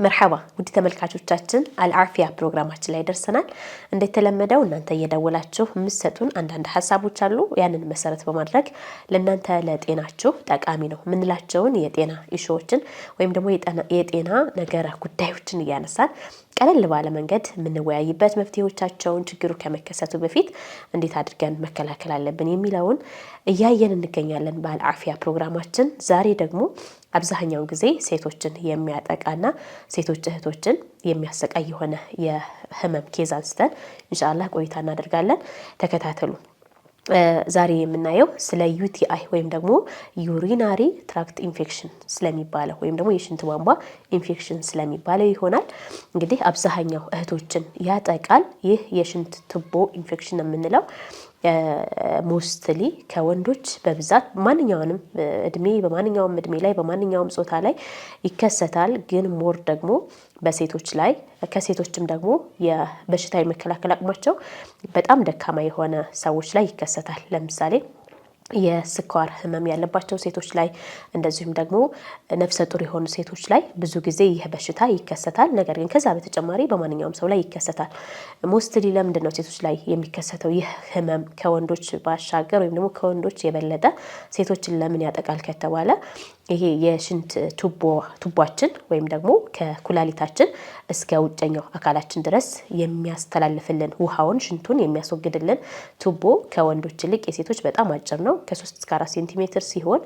مرحبا ودي ተመልካቾቻችን አልዓፊያ ፕሮግራማችን ላይ ደርሰናል እንደተለመደው እናንተ እየደወላችሁ ምሰጡን አንዳንድ ሐሳቦች አሉ ያንን መሰረት በማድረግ ለእናንተ ለጤናችሁ ጠቃሚ ነው ምንላቸውን የጤና ኢሹዎችን ወይም ደግሞ የጤና ነገረ ጉዳዮችን ያነሳል ቀለል ባለ መንገድ ምንወያይበት መፍትሄዎቻቸውን ችግሩ ከመከሰቱ በፊት እንዴት አድርገን መከላከል አለብን የሚለውን እያየን እንገኛለን በአልዓፊያ ፕሮግራማችን ዛሬ ደግሞ አብዛኛው ጊዜ ሴቶችን የሚያጠቃና ሴቶች እህቶችን የሚያሰቃይ የሆነ የህመም ኬዝ አንስተን ኢንሻአላህ ቆይታ እናደርጋለን ተከታተሉ ዛሬ የምናየው ስለ ዩቲአይ ወይም ደግሞ ዩሪናሪ ትራክት ኢንፌክሽን ስለሚባለው ወይም ደግሞ የሽንት ቧንቧ ኢንፌክሽን ስለሚባለው ይሆናል እንግዲህ አብዛኛው እህቶችን ያጠቃል ይህ የሽንት ቱቦ ኢንፌክሽን የምንለው ሞስትሊ ከወንዶች በብዛት ማንኛውንም በማንኛውም እድሜ ላይ በማንኛውም ጾታ ላይ ይከሰታል ግን ሞር ደግሞ በሴቶች ላይ ከሴቶችም ደግሞ የበሽታ የመከላከል አቅማቸው በጣም ደካማ የሆነ ሰዎች ላይ ይከሰታል ለምሳሌ የስኳር ህመም ያለባቸው ሴቶች ላይ እንደዚሁም ደግሞ ነፍሰ ጡር የሆኑ ሴቶች ላይ ብዙ ጊዜ ይህ በሽታ ይከሰታል ነገር ግን ከዛ በተጨማሪ በማንኛውም ሰው ላይ ይከሰታል ሞስትሊ ለምንድነው ሴቶች ላይ የሚከሰተው ይህ ህመም ከወንዶች ባሻገር ወይም ደግሞ ከወንዶች የበለጠ ሴቶችን ለምን ያጠቃል ከተባለ ይሄ የሽንት ቱቦአችን ወይም ደግሞ ከኩላሊታችን እስከ ውጨኛው አካላችን ድረስ የሚያስተላልፍልን ውሃውን ሽንቱን የሚያስወግድልን ቱቦ ከወንዶች ይልቅ የሴቶች በጣም አጭር ነው ከ3 እስከ 4 ሴንቲሜትር ሲሆን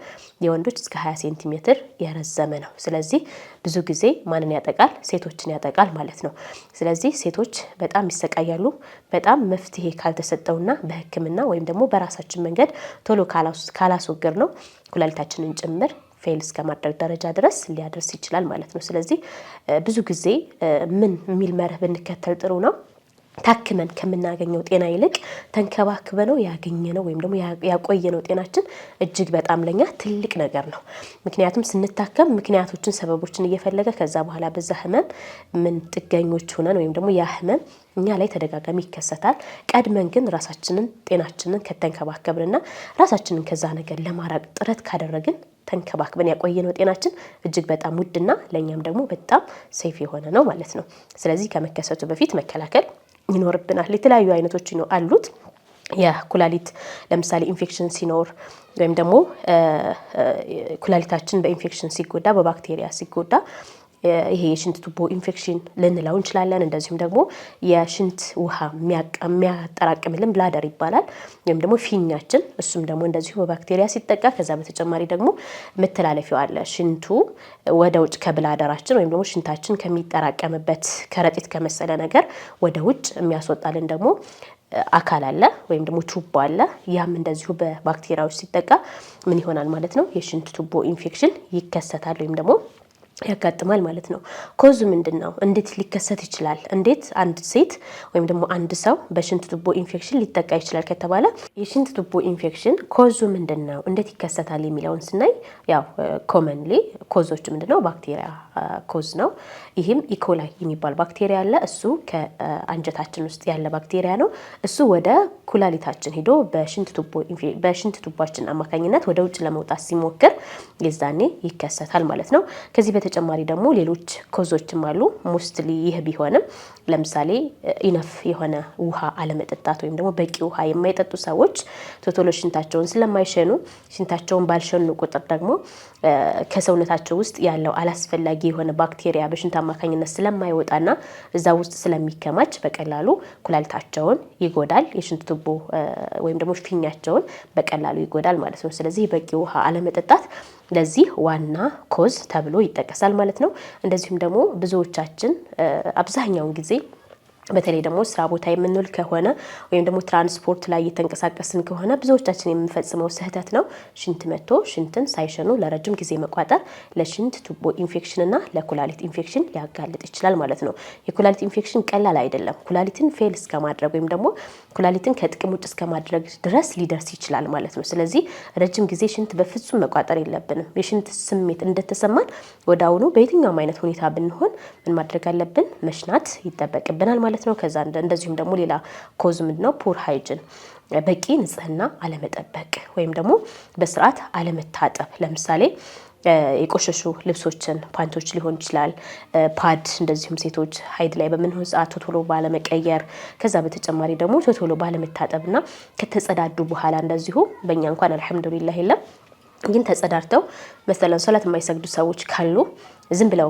የወንዶች እስከ 20 ሴንቲሜትር ያረዘመ ነው ስለዚህ ብዙ ጊዜ ማንን ያጠቃል ሴቶችን ያጠቃል ማለት ነው ስለዚህ ሴቶች በጣም ይሰቃያሉ በጣም መፍትሄ ካልተሰጠውና በህክምና ወይም ደግሞ በራሳችን መንገድ ቶሎ ካላስወገድ ነው ኩላሊታችንን ጭምር ፌል እስከማድረግ ደረጃ ድረስ ሊያደርስ ይችላል ማለት ነው ስለዚህ ብዙ ጊዜ ምን ሚል መርህ ብንከተል ጥሩ ነው ታክመን ከምናገኘው ጤና ይልቅ ተንከባክበነው ያገኘነው ወይም ደግሞ ያቆየነው ጤናችን እጅግ በጣም ለኛ ትልቅ ነገር ነው ምክንያቱም ስንታከም ምክንያቶችን ሰበቦችን እየፈለገ ከዛ በኋላ በዛ ህመም ምን ጥገኞች ሆነን ወይም ደግሞ ያ ህመም እኛ ላይ ተደጋጋሚ ይከሰታል ቀድመን ግን ራሳችንን ጤናችንን ከተንከባከብንና ራሳችንን ከዛ ነገር ለማራቅ ጥረት ካደረግን ተንከባክበን ያቆየነው ጤናችን እጅግ በጣም ውድና ለኛም ደግሞ በጣም ሴፍ የሆነ ነው ማለት ነው ስለዚህ ከመከሰቱ በፊት መከላከል ይኖርብናል የተለያዩ አይነቶች አሉት የኩላሊት ለምሳሌ ኢንፌክሽን ሲኖር ወይም ደግሞ ኩላሊታችን በኢንፌክሽን ሲጎዳ በባክቴሪያ ሲጎዳ ይሄ የሽንት ቱቦ ኢንፌክሽን ልንለው እንችላለን እንደዚሁም ደግሞ የሽንት ውሃ የሚያጠራቅምልን ብላደር ይባላል ወይም ደግሞ ፊኛችን እሱም ደግሞ እንደዚሁ በባክቴሪያ ሲጠቃ ከዛ በተጨማሪ ደግሞ መተላለፊያው አለ ሽንቱ ወደ ውጭ ከብላደራችን ወይም ደግሞ ሽንታችን ከሚጠራቀምበት ከረጢት ከመሰለ ነገር ወደ ውጭ የሚያስወጣልን ደግሞ አካል አለ ወይም ደግሞ ቱቦ አለ ያም እንደዚሁ በባክቴሪያዎች ሲጠቃ ምን ይሆናል ማለት ነው የሽንት ቱቦ ኢንፌክሽን ይከሰታል ወይም ደግሞ ያጋጥማል ማለት ነው ኮዙ ምንድነው እንዴት ሊከሰት ይችላል እንዴት አንድ ሴት ወይም ደግሞ አንድ ሰው በሽንት ቱቦ ኢንፌክሽን ሊጠቃ ይችላል ከተባለ የሽንት ቱቦ ኢንፌክሽን ኮዙ ምንድነው እንዴት ይከሰታል የሚለውን ስናይ ያው ኮመንሊ ኮዞች ምንድነው ባክቴሪያ ኮዝ ነው ይሄም ኢኮላይ የሚባል ባክቴሪያ አለ እሱ ከአንጀታችን ውስጥ ያለ ባክቴሪያ ነው እሱ ወደ ኩላሊታችን ሄዶ በሽንት ቱቦአችን አማካኝነት ወደ ውጭ ለመውጣት ሲሞክር የዛኔ ይከሰታል ማለት ነው ከዚህ በተጨማሪ ደግሞ ሌሎች ኮዞችም አሉ ሞስትሊ ይሄ ቢሆንም ለምሳሌ ኢነፍ የሆነ ውሃ አለመጠጣት ወይም ደግሞ በቂ ውሃ የማይጠጡ ሰዎች ቶቶሎ ሽንታቸውን ስለማይሸኑ ሽንታቸውን ባልሸኑ ቁጥር ደግሞ ከሰውነታቸው ውስጥ ያለው አላስፈላጊ የሆነ ባክቴሪያ በሽንት አማካኝነት ስለማይወጣና እዛ ውስጥ ስለሚከማች በቀላሉ ኩላሊታቸውን ይጎዳል የሽንት ቱቦ ወይም ደግሞ ፊኛቸውን በቀላሉ ይጎዳል ማለት ነው ስለዚህ በቂ ውሃ አለመጠጣት ለዚህ ዋና ኮዝ ተብሎ ይጠቀሳል ማለት ነው እንደዚሁም ደግሞ ብዙዎቻችን አብዛኛውን ጊዜ በተለይ ደግሞ ስራ ቦታ የምንውል ከሆነ ወይም ደግሞ ትራንስፖርት ላይ እየተንቀሳቀስን ከሆነ ብዙዎቻችን የምንፈጽመው ስህተት ነው። ሽንት መጥቶ ሽንትን ሳይሸኑ ለረጅም ጊዜ መቋጠር ለሽንት ቱቦ ኢንፌክሽን እና ለኩላሊት ኢንፌክሽን ሊያጋልጥ ይችላል ማለት ነው። የኩላሊት ኢንፌክሽን ቀላል አይደለም። ኩላሊትን ፌል እስከማድረግ ወይም ደግሞ ኩላሊትን ከጥቅም ውጭ እስከማድረግ ድረስ ሊደርስ ይችላል ማለት ነው። ስለዚህ ረጅም ጊዜ ሽንት በፍጹም መቋጠር የለብንም። የሽንት ስሜት እንደተሰማን ወዳውኑ በየትኛውም አይነት ሁኔታ ብንሆን ምን ማድረግ አለብን? መሽናት ይጠበቅብናል ማለት ነው። ከዛ እንደዚሁም ደግሞ ሌላ ኮዝ ምንድነው? ፑር ሃይጂን በቂ ንጽህና አለመጠበቅ ወይም ደግሞ በስርዓት አለመታጠብ። ለምሳሌ የቆሸሹ ልብሶችን ፓንቶች ሊሆን ይችላል፣ ፓድ እንደዚሁም ሴቶች ሀይድ ላይ በምንሆን ሰዓት ቶሎ ባለመቀየር፣ ከዛ በተጨማሪ ደግሞ ቶሎ ባለመታጠብና ከተጸዳዱ በኋላ እንደዚሁ በእኛ እንኳን አልሐምዱሊላህ የለም ግን ተጸዳድተው መሰለን ሶላት የማይሰግዱ ሰዎች ካሉ ዝም ብለው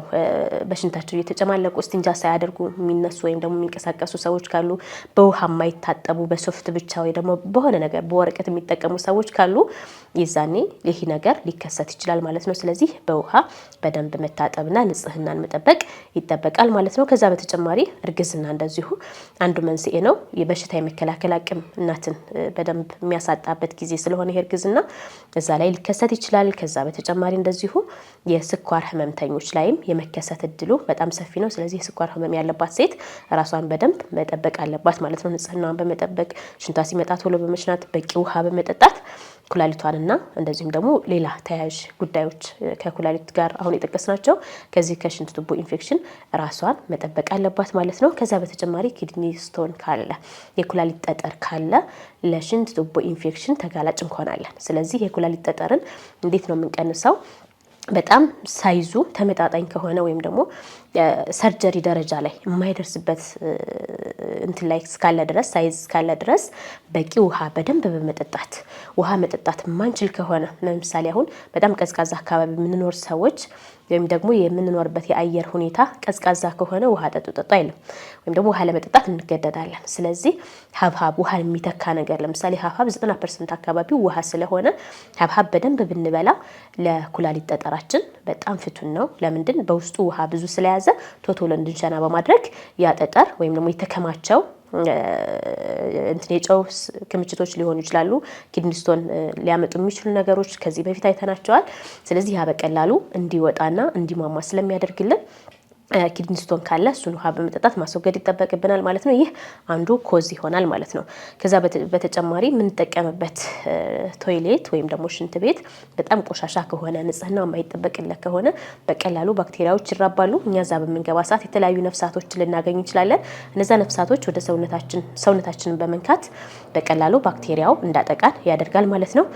በሽንታቸው እየተጨማለቁ እስቲንጃ ሳያደርጉ የሚነሱ ወይም ደግሞ የሚንቀሳቀሱ ሰዎች ካሉ፣ በውሃ የማይታጠቡ በሶፍት ብቻ ወይ ደግሞ በሆነ ነገር በወረቀት የሚጠቀሙ ሰዎች ካሉ ይዛኔ ይህ ነገር ሊከሰት ይችላል ማለት ነው። ስለዚህ በውሃ በደንብ መታጠብና ንጽህናን መጠበቅ ይጠበቃል ማለት ነው። ከዛ በተጨማሪ እርግዝና እንደዚሁ አንዱ መንስኤ ነው። የበሽታ የመከላከል አቅም እናትን በደንብ የሚያሳጣበት ጊዜ ስለሆነ ይሄ እርግዝና እዛ ላይ ሊከሰት ይችላል። ከዛ በተጨማሪ እንደዚሁ የስኳር ህመምተኞች ላይም የመከሰት እድሉ በጣም ሰፊ ነው። ስለዚህ የስኳር ህመም ያለባት ሴት ራሷን በደንብ መጠበቅ አለባት ማለት ነው። ንጽህናዋን በመጠበቅ ሽንቷ ሲመጣ ቶሎ በመሽናት በቂ ውሃ በመጠጣት ኩላሊቷንና እንደዚሁም ደግሞ ሌላ ተያያዥ ጉዳዮች ከኩላሊት ጋር አሁን የጠቀስናቸው ከዚህ ከሽንት ቱቦ ኢንፌክሽን ራሷን መጠበቅ አለባት ማለት ነው። ከዛ በተጨማሪ ኪድኒ ስቶን ካለ የኩላሊት ጠጠር ካለ ለሽንት ቱቦ ኢንፌክሽን ተጋላጭ እንሆናለን። ስለዚህ የኩላሊት ጠጠርን እንዴት ነው የምንቀንሰው? በጣም ሳይዙ ተመጣጣኝ ከሆነ ወይም ደግሞ ሰርጀሪ ደረጃ ላይ የማይደርስበት እንትን ላይ እስካለ ድረስ ሳይዝ እስካለ ድረስ በቂ ውሃ በደንብ በመጠጣት ውሃ መጠጣት ማንችል ከሆነ ለምሳሌ አሁን በጣም ቀዝቃዛ አካባቢ የምንኖር ሰዎች ወይም ደግሞ የምንኖርበት የአየር ሁኔታ ቀዝቃዛ ከሆነ ውሃ ጠጡ አይልም፣ ወይም ደግሞ ውሃ ለመጠጣት እንገደዳለን። ስለዚህ ሀብሀብ ውሃ የሚተካ ነገር ለምሳሌ ሀብሀብ 90% አካባቢው ውሃ ስለሆነ ሀብሀብ በደንብ ብንበላ ለኩላሊት ጠጠራችን በጣም ፍቱን ነው። ለምንድን? በውስጡ ውሃ ብዙ ስለያዘ ቶሎ እንድንሸና በማድረግ ያ ጠጠር ወይም ደግሞ የተከማቸው የጨው ክምችቶች ሊሆኑ ይችላሉ፣ ኪድኒ ስቶን ሊያመጡ የሚችሉ ነገሮች ከዚህ በፊት አይተናቸዋል። ስለዚህ ያ በቀላሉ እንዲወጣና እንዲሟሟ ስለሚያደርግልን ኪድኒ ስቶን ካለ እሱን ውሃ በመጠጣት ማስወገድ ይጠበቅብናል ማለት ነው። ይህ አንዱ ኮዝ ይሆናል ማለት ነው። ከዛ በተጨማሪ የምንጠቀምበት ቶይሌት ወይም ደግሞ ሽንት ቤት በጣም ቆሻሻ ከሆነ ንጽህናው የማይጠበቅለት ከሆነ በቀላሉ ባክቴሪያዎች ይራባሉ። እኛ እዛ በምንገባ ሰዓት የተለያዩ ነፍሳቶችን ልናገኝ እንችላለን። እነዛ ነፍሳቶች ወደ ሰውነታችንን በመንካት በቀላሉ ባክቴሪያው እንዳጠቃን ያደርጋል ማለት ነው።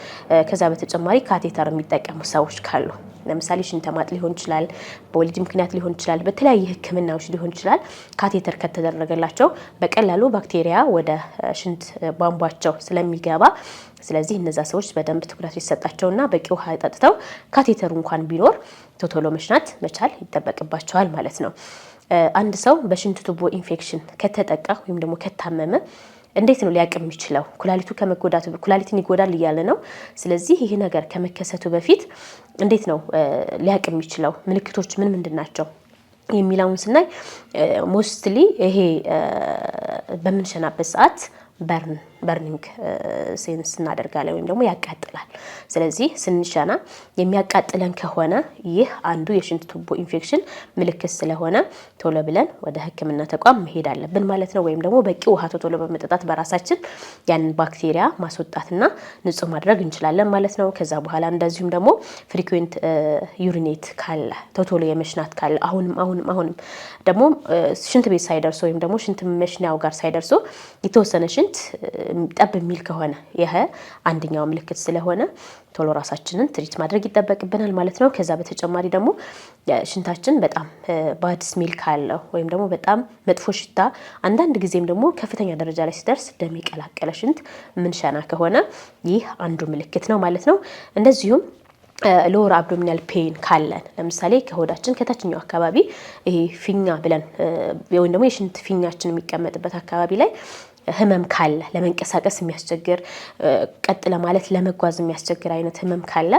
ከዛ በተጨማሪ ካቴተር የሚጠቀሙ ሰዎች ካሉ ለምሳሌ ሽንት ማጥ ሊሆን ይችላል፣ በወሊድ ምክንያት ሊሆን ይችላል፣ በተለያየ ሕክምናዎች ሊሆን ይችላል። ካቴተር ከተደረገላቸው በቀላሉ ባክቴሪያ ወደ ሽንት ቧንቧቸው ስለሚገባ ስለዚህ እነዛ ሰዎች በደንብ ትኩረት ሊሰጣቸውና በቂ ውሃ ጠጥተው ካቴተሩ እንኳን ቢኖር ቶሎ መሽናት መቻል ይጠበቅባቸዋል ማለት ነው። አንድ ሰው በሽንት ቱቦ ኢንፌክሽን ከተጠቃ ወይም ደግሞ ከታመመ እንዴት ነው ሊያውቅ የሚችለው? ኩላሊቱ ከመጎዳቱ ኩላሊትን ይጎዳል እያለ ነው። ስለዚህ ይሄ ነገር ከመከሰቱ በፊት እንዴት ነው ሊያውቅ የሚችለው? ምልክቶች ምን ምንድን ናቸው የሚለውን ስናይ ሞስትሊ ይሄ በምንሸናበት ሰዓት በርኒንግ ሴንስ እናደርጋለን ወይም ደግሞ ያቃጥላል። ስለዚህ ስንሸና የሚያቃጥለን ከሆነ ይህ አንዱ የሽንት ቱቦ ኢንፌክሽን ምልክት ስለሆነ ቶሎ ብለን ወደ ሕክምና ተቋም መሄድ አለብን ማለት ነው። ወይም ደግሞ በቂ ውሃ ቶሎ በመጠጣት በራሳችን ያንን ባክቴሪያ ማስወጣትና ንጹህ ማድረግ እንችላለን ማለት ነው። ከዛ በኋላ እንደዚሁም ደግሞ ፍሪኩዌንት ዩሪኔት ካለ ቶሎ የመሽናት ካለ አሁንም ደግሞ ሽንት ቤት ሳይደርሱ ወይም ደግሞ ሽንት መሽኛው ጋር ሳይደርሱ የተወሰነ ሽንት ጠብ የሚል ከሆነ ይሄ አንደኛው ምልክት ስለሆነ ቶሎ ራሳችንን ትሪት ማድረግ ይጠበቅብናል ማለት ነው። ከዛ በተጨማሪ ደግሞ ሽንታችን በጣም ባድ ስሜል ካለው ወይም ደግሞ በጣም መጥፎ ሽታ አንዳንድ ጊዜም ደግሞ ከፍተኛ ደረጃ ላይ ሲደርስ ደም የቀላቀለ ሽንት ምንሸና ከሆነ ይህ አንዱ ምልክት ነው ማለት ነው። እንደዚሁም ሎወር አብዶሚናል ፔን ካለን ለምሳሌ ከሆዳችን ከታችኛው አካባቢ ይሄ ፊኛ ብለን ወይም ደግሞ የሽንት ፊኛችን የሚቀመጥበት አካባቢ ላይ ህመም ካለ ለመንቀሳቀስ የሚያስቸግር ቀጥ ለማለት ለመጓዝ የሚያስቸግር አይነት ህመም ካለ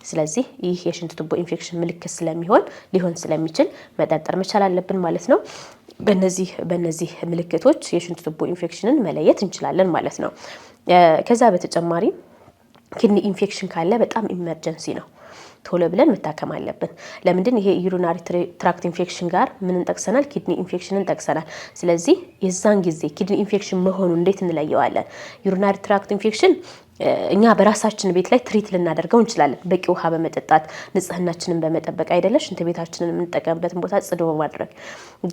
ስለዚህ ይህ የሽንት ቱቦ ኢንፌክሽን ምልክት ሊሆን ስለሚችል መጠርጠር መቻል አለብን ማለት ነው። በእነዚህ ምልክቶች የሽንት ቱቦ ኢንፌክሽንን መለየት እንችላለን ማለት ነው። ከዛ በተጨማሪ ኪድኒ ኢንፌክሽን ካለ በጣም ኢመርጀንሲ ነው፣ ቶሎ ብለን መታከም አለብን። ለምንድን ይሄ ዩሪናሪ ትራክት ኢንፌክሽን ጋር ምን እንጠቅሰናል? ኪድኒ ኢንፌክሽንን ጠቅሰናል። ስለዚህ የዛን ጊዜ ኪድኒ ኢንፌክሽን መሆኑን እንዴት እንለየዋለን? ዩሪናሪ ትራክት ኢንፌክሽን እኛ በራሳችን ቤት ላይ ትሪት ልናደርገው እንችላለን። በቂ ውሃ በመጠጣት ንጽህናችንን በመጠበቅ አይደለ ሽንት ቤታችንን የምንጠቀምበትን ቦታ ጽዱ በማድረግ።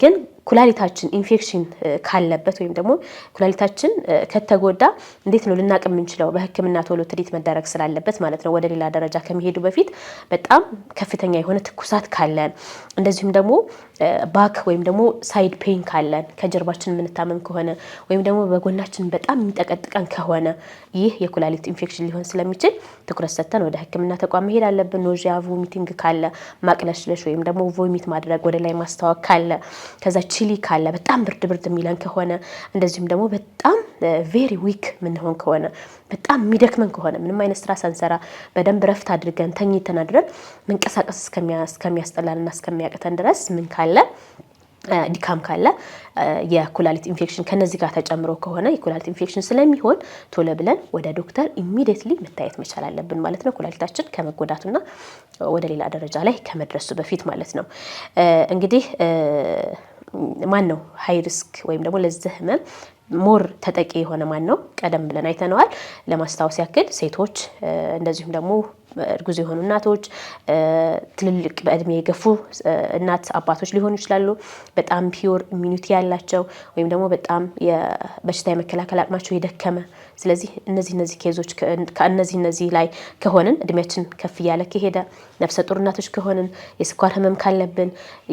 ግን ኩላሊታችን ኢንፌክሽን ካለበት ወይም ደግሞ ኩላሊታችን ከተጎዳ እንዴት ነው ልናቅ የምንችለው? በሕክምና ቶሎ ትሪት መደረግ ስላለበት ማለት ነው። ወደ ሌላ ደረጃ ከመሄዱ በፊት በጣም ከፍተኛ የሆነ ትኩሳት ካለን፣ እንደዚሁም ደግሞ ባክ ወይም ደግሞ ሳይድ ፔን ካለን፣ ከጀርባችን የምንታመም ከሆነ ወይም ደግሞ በጎናችን በጣም የሚጠቀጥቀን ከሆነ ይህ የኩላሊት ኢንፌክሽን ሊሆን ስለሚችል ትኩረት ሰጥተን ወደ ህክምና ተቋም መሄድ አለብን። ኖዚያ፣ ቮሚቲንግ ካለ፣ ማቅለሽለሽ ወይም ደግሞ ቮሚት ማድረግ፣ ወደ ላይ ማስታወክ ካለ፣ ከዛ ቺሊ ካለ፣ በጣም ብርድ የሚለን ከሆነ፣ እንደዚሁም ደግሞ በጣም ቬሪ ዊክ ምንሆን ከሆነ፣ በጣም የሚደክመን ከሆነ፣ ምንም አይነት ስራ ሳንሰራ በደንብ ረፍት አድርገን ተኝተን አድረን መንቀሳቀስ እስከሚያስጠላንና እስከሚያቅተን ድረስ ምን ካለ ድካም ካለ የኩላሊት ኢንፌክሽን ከነዚህ ጋር ተጨምሮ ከሆነ የኩላሊት ኢንፌክሽን ስለሚሆን ቶሎ ብለን ወደ ዶክተር ኢሚዲየትሊ መታየት መቻል አለብን ማለት ነው። ኩላሊታችን ከመጎዳቱና ወደ ሌላ ደረጃ ላይ ከመድረሱ በፊት ማለት ነው። እንግዲህ ማን ነው ሃይ ሪስክ ወይም ደግሞ ለዚህ ህመም ሞር ተጠቂ የሆነ ማን ነው? ቀደም ብለን አይተነዋል። ለማስታወስ ያክል ሴቶች፣ እንደዚሁም ደግሞ እርጉዝ የሆኑ እናቶች፣ ትልልቅ በእድሜ የገፉ እናት አባቶች ሊሆኑ ይችላሉ። በጣም ፒውር ኢሚኒቲ ያላቸው ወይም ደግሞ በጣም የበሽታ የመከላከል አቅማቸው የደከመ። ስለዚህ እነዚህ ኬዞች ከእነዚህ ላይ ከሆንን እድሜያችን ከፍ እያለ ከሄደ፣ ነፍሰ ጡር እናቶች ከሆንን፣ የስኳር ህመም ካለብን፣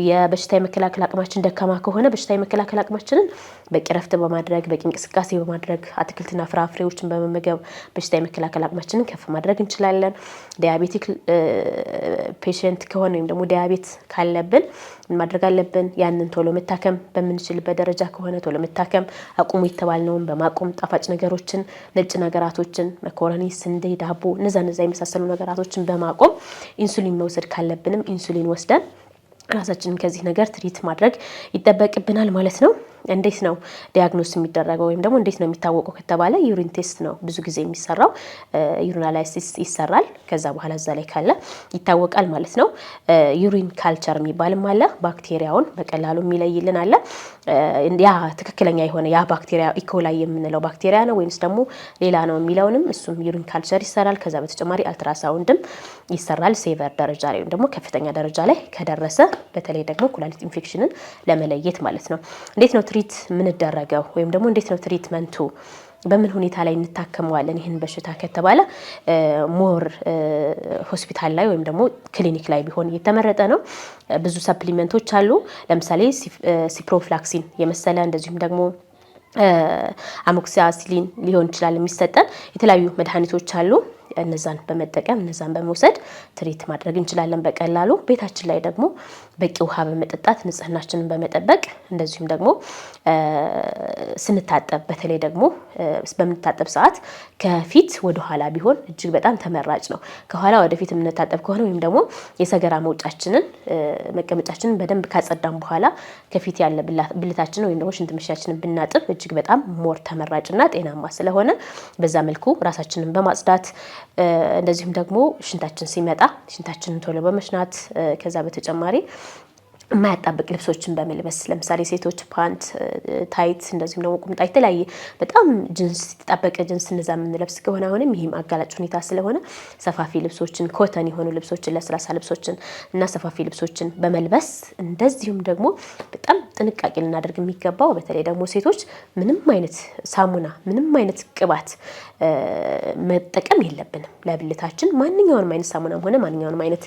የበሽታ የመከላከል አቅማችን ደካማ ከሆነ በሽታ የመከላከል አቅማችንን በቂ ረፍት በማድረግ በቂ እንቅስቃሴ በማድረግ አትክልትና ፍራፍሬዎችን በመመገብ በሽታ የመከላከል አቅማችንን ከፍ ማድረግ እንችላለን። ዲያቤቲክ ፔሽንት ከሆነ ወይም ደግሞ ዲያቤት ካለብን ምን ማድረግ አለብን? ያንን ቶሎ መታከም በምንችልበት ደረጃ ከሆነ ቶሎ መታከም፣ አቁሙ የተባልነውን በማቆም ጣፋጭ ነገሮችን፣ ነጭ ነገራቶችን፣ መኮረኒ፣ ስንዴ፣ ዳቦ እነዛ የመሳሰሉ ነገራቶችን በማቆም ኢንሱሊን መውሰድ ካለብንም ኢንሱሊን ወስደን ራሳችንን ከዚህ ነገር ትሪት ማድረግ ይጠበቅብናል ማለት ነው። እንዴት ነው ዲያግኖስ የሚደረገው ወይም ደግሞ እንዴት ነው የሚታወቀው ከተባለ ዩሪን ቴስት ነው ብዙ ጊዜ የሚሰራው። ዩሪናላይሲስ ይሰራል። ከዛ በኋላ እዛ ላይ ካለ ይታወቃል ማለት ነው። ዩሪን ካልቸር የሚባልም አለ። ባክቴሪያውን በቀላሉ የሚለይልን አለ። ያ ትክክለኛ የሆነ ያ ባክቴሪያ ኢኮላይ የምንለው ባክቴሪያ ነው ወይንስ ደግሞ ሌላ ነው የሚለውንም እሱም ዩሪን ካልቸር ይሰራል። ከዛ በተጨማሪ አልትራሳውንድም ይሰራል። ሴቨር ደረጃ ላይ ወይም ደግሞ ከፍተኛ ደረጃ ላይ ከደረሰ በተለይ ደግሞ ኩላሊት ኢንፌክሽንን ለመለየት ማለት ነው። እንዴት ነው ትሪት የምንደረገው ወይም ደግሞ እንዴት ነው ትሪትመንቱ? በምን ሁኔታ ላይ እንታከመዋለን ይህን በሽታ ከተባለ ሞር ሆስፒታል ላይ ወይም ደግሞ ክሊኒክ ላይ ቢሆን እየተመረጠ ነው። ብዙ ሰፕሊመንቶች አሉ። ለምሳሌ ሲፕሮፍላክሲን የመሰለ እንደዚሁም ደግሞ አሞክሲሲሊን ሊሆን ይችላል የሚሰጠን የተለያዩ መድኃኒቶች አሉ። እነዛን በመጠቀም እነዛን በመውሰድ ትሪት ማድረግ እንችላለን በቀላሉ። ቤታችን ላይ ደግሞ በቂ ውሃ በመጠጣት ንጽህናችንን በመጠበቅ እንደዚሁም ደግሞ ስንታጠብ በተለይ ደግሞ በምንታጠብ ሰዓት ከፊት ወደ ኋላ ቢሆን እጅግ በጣም ተመራጭ ነው። ከኋላ ወደፊት የምንታጠብ ከሆነ ወይም ደግሞ የሰገራ መውጫችንን መቀመጫችንን በደንብ ካጸዳን በኋላ ከፊት ያለ ብልታችንን ወይም ደግሞ ሽንት መሽናችንን ብናጥብ እጅግ በጣም ሞር ተመራጭና ጤናማ ስለሆነ በዛ መልኩ ራሳችንን በማጽዳት እንደዚሁም ደግሞ ሽንታችን ሲመጣ ሽንታችንን ቶሎ በመሽናት ከዛ በተጨማሪ የማያጣብቅ ልብሶችን በመልበስ ለምሳሌ ሴቶች ፓንት፣ ታይት እንደዚሁም ደግሞ ቁምጣ የተለያየ በጣም ጅንስ የተጣበቀ ጅንስ እነዛ የምንለብስ ከሆነ አሁንም ይህም አጋላጭ ሁኔታ ስለሆነ ሰፋፊ ልብሶችን፣ ኮተን የሆኑ ልብሶችን፣ ለስላሳ ልብሶችን እና ሰፋፊ ልብሶችን በመልበስ እንደዚሁም ደግሞ በጣም ጥንቃቄ ልናደርግ የሚገባው በተለይ ደግሞ ሴቶች ምንም አይነት ሳሙና ምንም አይነት ቅባት መጠቀም የለብንም። ለብልታችን ማንኛውንም አይነት ሳሙናም ሆነ ማንኛውንም አይነት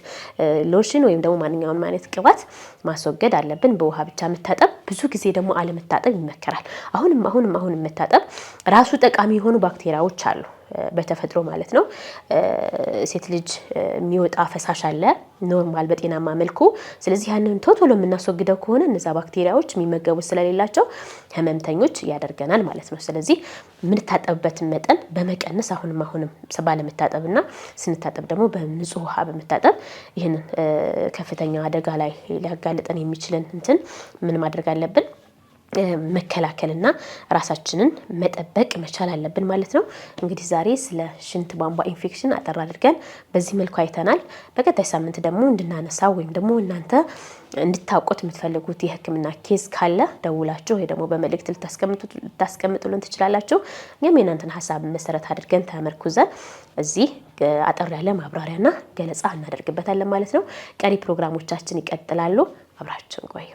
ሎሽን ወይም ደግሞ ማንኛውንም አይነት ቅባት ማስወገድ አለብን። በውሃ ብቻ መታጠብ፣ ብዙ ጊዜ ደግሞ አለመታጠብ ይመከራል። አሁንም መታጠብ ራሱ ጠቃሚ የሆኑ ባክቴሪያዎች አሉ በተፈጥሮ ማለት ነው። ሴት ልጅ የሚወጣ ፈሳሽ አለ ኖርማል በጤናማ መልኩ። ስለዚህ ያንን ቶሎ የምናስወግደው ከሆነ እነዛ ባክቴሪያዎች የሚመገቡ ስለሌላቸው ህመምተኞች ያደርገናል ማለት ነው። ስለዚህ የምንታጠብበትን መጠን በመቀነስ አሁንም ባለመታጠብና ስንታጠብ ደግሞ በንጹህ ውሃ በመታጠብ ይህንን ከፍተኛ አደጋ ላይ ሊያጋልጠን የሚችልን ምን ማድረግ አለብን? መከላከልና ራሳችንን መጠበቅ መቻል አለብን ማለት ነው። እንግዲህ ዛሬ ስለ ሽንት ቧንቧ ኢንፌክሽን አጠር አድርገን በዚህ መልኩ አይተናል። በቀጣይ ሳምንት ደግሞ እንድናነሳው ወይም ደግሞ እናንተ እንድታውቁት የምትፈልጉት የሕክምና ኬዝ ካለ ደውላችሁ ወይ ደግሞ በመልእክት ልታስቀምጡልን ትችላላችሁ። እኛም የእናንተን ሀሳብ መሰረት አድርገን ተመርኩዘን እዚህ አጠር ያለ ማብራሪያና ገለጻ እናደርግበታለን ማለት ነው። ቀሪ ፕሮግራሞቻችን ይቀጥላሉ። አብራችሁን ቆዩ።